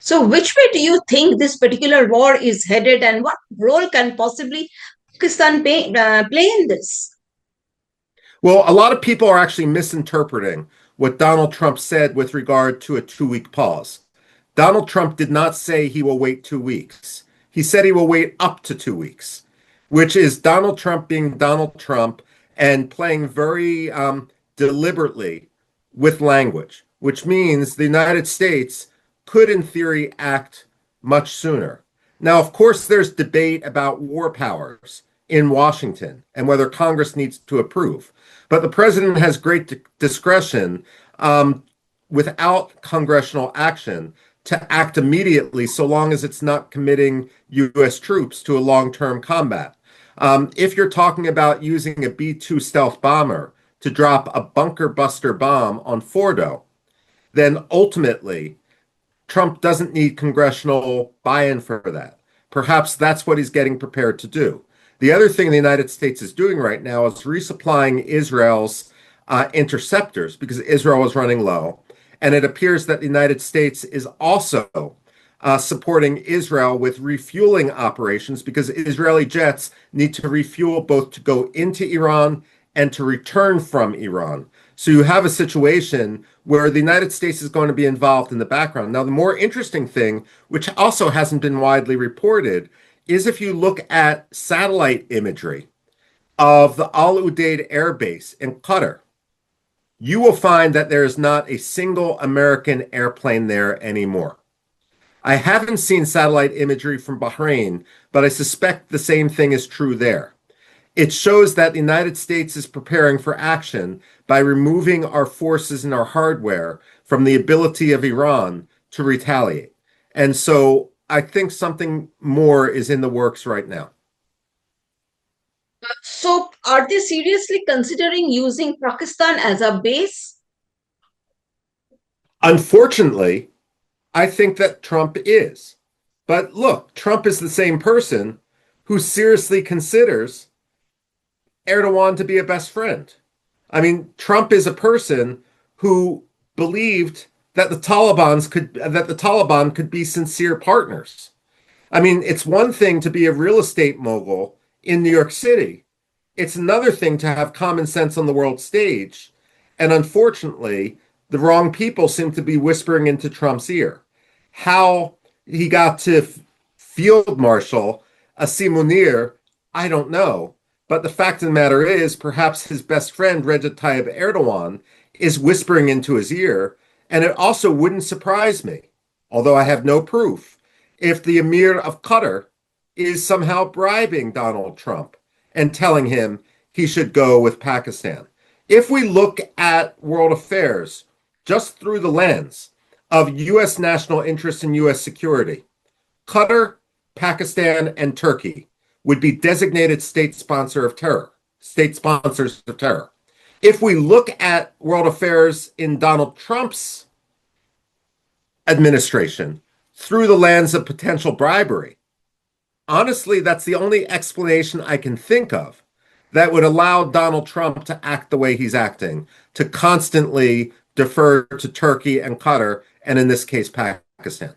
So, which way do you think this particular war is headed, and what role can possibly Pakistan play in this? Well, a lot of people are actually misinterpreting what Donald Trump said with regard to a 2 week pause. Donald Trump did not say he will wait 2 weeks. He said he will wait up to 2 weeks, which is Donald Trump being Donald Trump and playing very deliberately with language, which means the United States could, in theory, act much sooner. Now, of course, there's debate about war powers in Washington and whether Congress needs to approve. But the president has great discretion without congressional action to act immediately so long as it's not committing U.S. troops to a long-term combat. If you're talking about using a B-2 stealth bomber to drop a bunker buster bomb on Fordo, then ultimately Trump doesn't need congressional buy-in for that. Perhaps that's what he's getting prepared to do. The other thing the United States is doing right now is resupplying Israel's interceptors because Israel is running low. And it appears that the United States is also supporting Israel with refueling operations because Israeli jets need to refuel both to go into Iran and to return from Iran. So you have a situation where the United States is going to be involved in the background. Now, the more interesting thing, which also hasn't been widely reported, is if you look at satellite imagery of the Al Udeid Air Base in Qatar, you will find that there is not a single American airplane there anymore. I haven't seen satellite imagery from Bahrain, but I suspect the same thing is true there. It shows that the United States is preparing for action by removing our forces and our hardware from the ability of Iran to retaliate. And so I think something more is in the works right now. So, are they seriously considering using Pakistan as a base? Unfortunately, I think that Trump is. But look, Trump is the same person who seriously considers Erdogan to be a best friend. I mean, Trump is a person who believed that the Taliban could be sincere partners. I mean, it's one thing to be a real estate mogul in New York City. It's another thing to have common sense on the world stage. And unfortunately, the wrong people seem to be whispering into Trump's ear. How he got to Field Marshal Asim Munir, I don't know. But the fact of the matter is, perhaps his best friend, Recep Tayyip Erdogan, is whispering into his ear. And it also wouldn't surprise me, although I have no proof, if the Emir of Qatar is somehow bribing Donald Trump and telling him he should go with Pakistan. If we look at world affairs just through the lens of U.S. national interest in U.S. security, Qatar, Pakistan, and Turkey would be designated state sponsors of terror. If we look at world affairs in Donald Trump's administration through the lens of potential bribery, honestly, that's the only explanation I can think of that would allow Donald Trump to act the way he's acting, to constantly defer to Turkey and Qatar, and in this case, Pakistan.